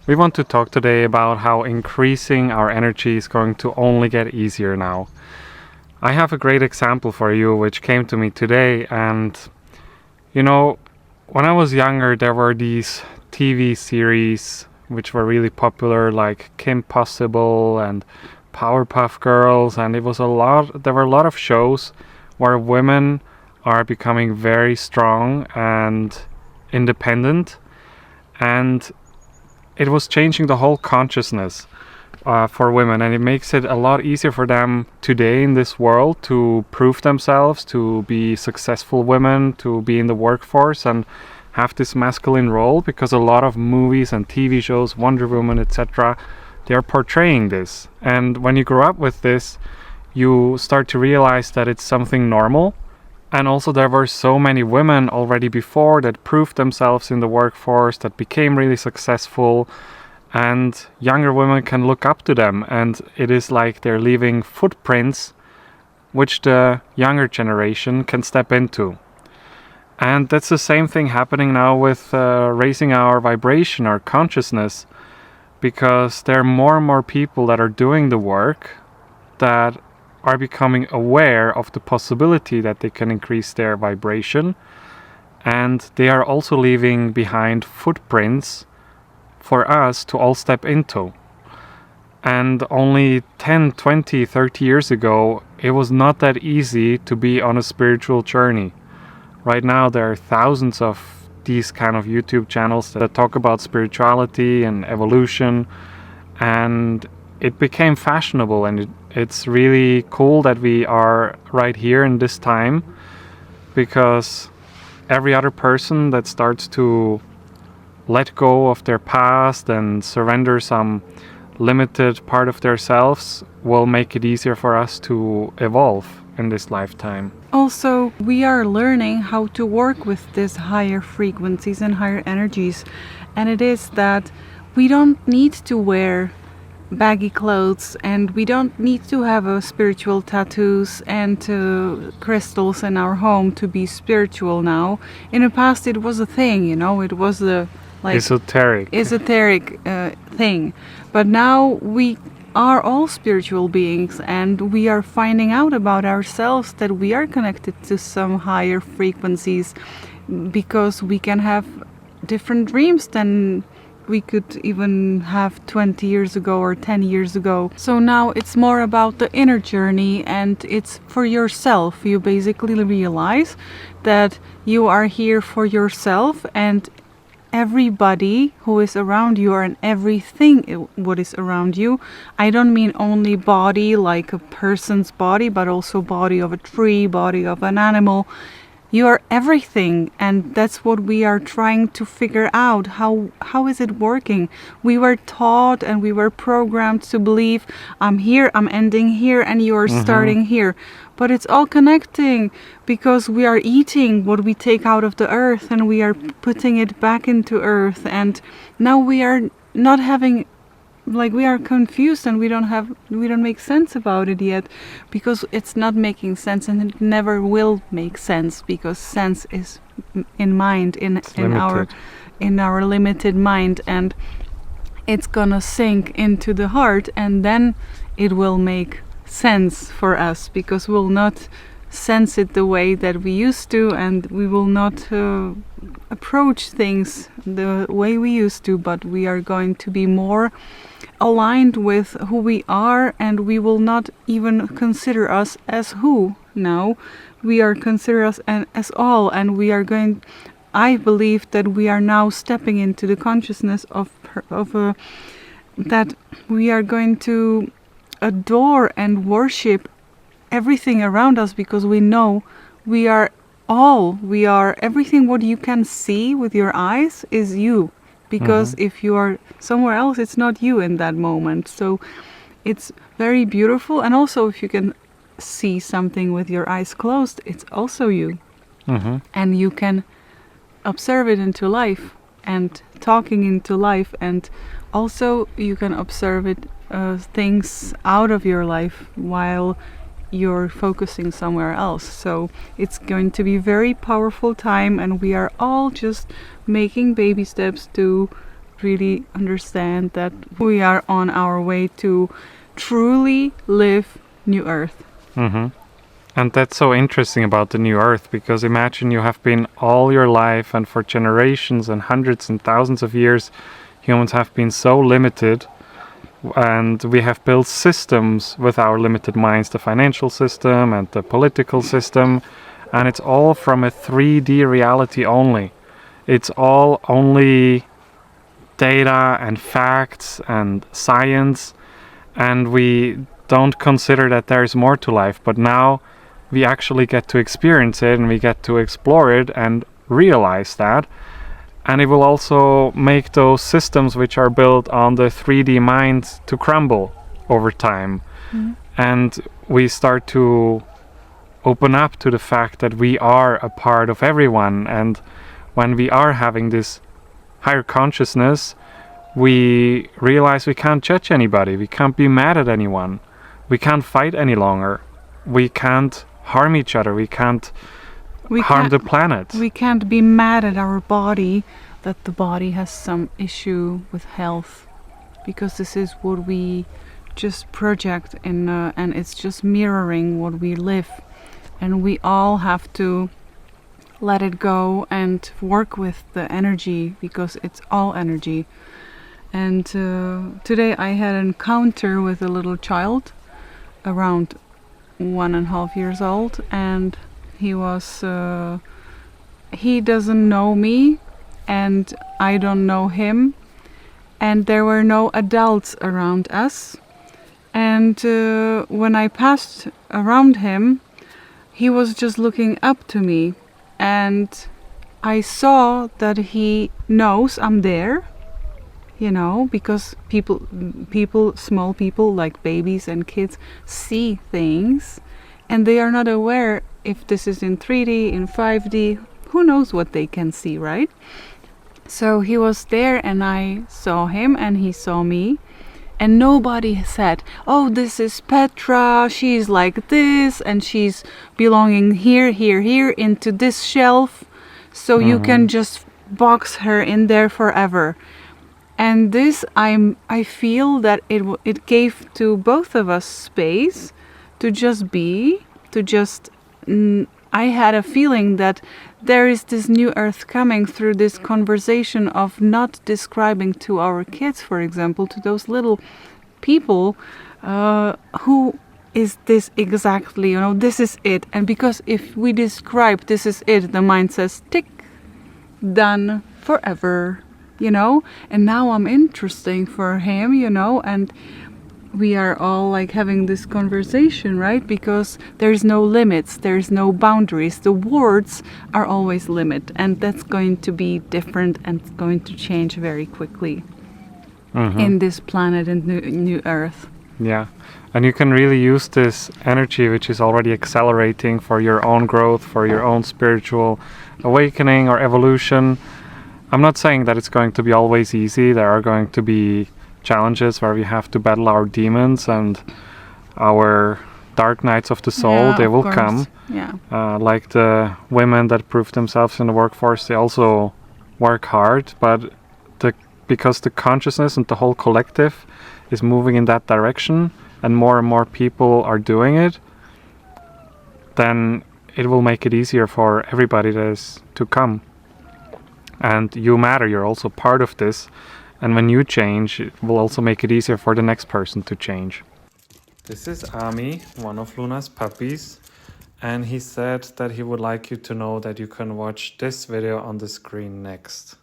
We want to talk today about how increasing our energy is going to only get easier now. I have a great example for you which came to me today, and when I was younger there were these TV series which were really popular, like Kim Possible and Powerpuff Girls, and there were a lot of shows where women are becoming very strong and independent, and it was changing the whole consciousness for women, and it makes it a lot easier for them today in this world to prove themselves, to be successful women, to be in the workforce and have this masculine role, because a lot of movies and TV shows, Wonder Woman, etc., they are portraying this. And when you grow up with this, you start to realize that it's something normal. And also there were so many women already before that proved themselves in the workforce, that became really successful, and younger women can look up to them, and it is like they're leaving footprints which the younger generation can step into. And that's the same thing happening now with raising our vibration, our consciousness, because there are more and more people that are doing the work that are becoming aware of the possibility that they can increase their vibration, and they are also leaving behind footprints for us to all step into. And only 10, 20, 30 years ago, it was not that easy to be on a spiritual journey. Right now there are thousands of these kind of YouTube channels that talk about spirituality and evolution, and it became fashionable, and it's really cool that we are right here in this time, because every other person that starts to let go of their past and surrender some limited part of themselves will make it easier for us to evolve in this lifetime. Also, we are learning how to work with these higher frequencies and higher energies, and it is that we don't need to wear baggy clothes, and we don't need to have spiritual tattoos and crystals in our home to be spiritual now. In the past it was a thing, it was the esoteric thing, but now we are all spiritual beings, and we are finding out about ourselves that we are connected to some higher frequencies, because we can have different dreams than we could even have 20 years ago or 10 years ago. So now it's more about the inner journey, and it's for yourself. You basically realize that you are here for yourself, and everybody who is around you, and everything what is around you. I don't mean only body, like a person's body, but also body of a tree, body of an animal. You are everything, and that's what we are trying to figure out. How is it working? We were taught and we were programmed to believe, I'm here, I'm ending here, and you are starting here. But it's all connecting, because we are eating what we take out of the earth, and we are putting it back into earth. And now we are not having, we are confused, and we don't make sense about it yet, because it's not making sense, and it never will make sense, because sense is in mind, in our limited mind, and it's gonna sink into the heart, and then it will make sense for us, because we'll not sense it the way that we used to, and we will not approach things the way we used to, but we are going to be more aligned with who we are, and we will not even consider us as who now. We are consider us as all, and I believe that we are now stepping into the consciousness of that we are going to adore and worship everything around us, because we know we are everything. What you can see with your eyes is you, because if you are somewhere else, it's not you in that moment. So it's very beautiful. And also, if you can see something with your eyes closed, it's also you. And you can observe it into life and talking into life, and also you can observe it things out of your life while you're focusing somewhere else. So it's going to be a very powerful time, and we are all just making baby steps to really understand that we are on our way to truly live New Earth. Mm-hmm. And that's so interesting about the New Earth, because imagine you have been all your life and for generations and hundreds and thousands of years, humans have been so limited, and we have built systems with our limited minds, the financial system and the political system, and it's all from a 3D reality only. It's all only data and facts and science, and we don't consider that there is more to life. But now we actually get to experience it, and we get to explore it and realize that. And it will also make those systems which are built on the 3D mind to crumble over time. And we start to open up to the fact that we are a part of everyone. And when we are having this higher consciousness, we realize we can't judge anybody. We can't be mad at anyone. We can't fight any longer. We can't harm each other. We can't harm the planet. We can't be mad at our body that the body has some issue with health, because this is what we just project in, and it's just mirroring what we live. And we all have to let it go and work with the energy, because it's all energy. And today I had an encounter with a little child around 1.5 years old, and he was he doesn't know me and I don't know him, and there were no adults around us. And when I passed around him, he was just looking up to me, and I saw that he knows I'm there, you know, because people, small people like babies and kids, see things, and they are not aware if this is in 3D, in 5D, who knows what they can see, right? So he was there, and I saw him and he saw me, and nobody said, oh, this is Petra, she's like this, and she's belonging here, here, here, into this shelf, so you can just box her in there forever. And this, I feel that it gave to both of us space to just be, to just, I had a feeling that there is this new earth coming through this conversation of not describing to our kids, for example, to those little people, who is this exactly, you know, this is it. And because if we describe this is it, the mind says, tick, done, forever, you know. And now I'm interesting for him, you know, and we are all like having this conversation, right? Because there's no limits, there's no boundaries. The words are always limit, and that's going to be different and going to change very quickly in this planet and new earth. Yeah, and you can really use this energy, which is already accelerating, for your own growth, for your own spiritual awakening or evolution. I'm not saying that it's going to be always easy. There are going to be challenges where we have to battle our demons and our dark nights of the soul. Yeah, they will course. come. Yeah. Like the women that prove themselves in the workforce, they also work hard, but because the consciousness and the whole collective is moving in that direction, and more people are doing it, then it will make it easier for everybody that is to come. And you matter, you're also part of this. And when you change, it will also make it easier for the next person to change. This is Ami, one of Luna's puppies. And he said that he would like you to know that you can watch this video on the screen next.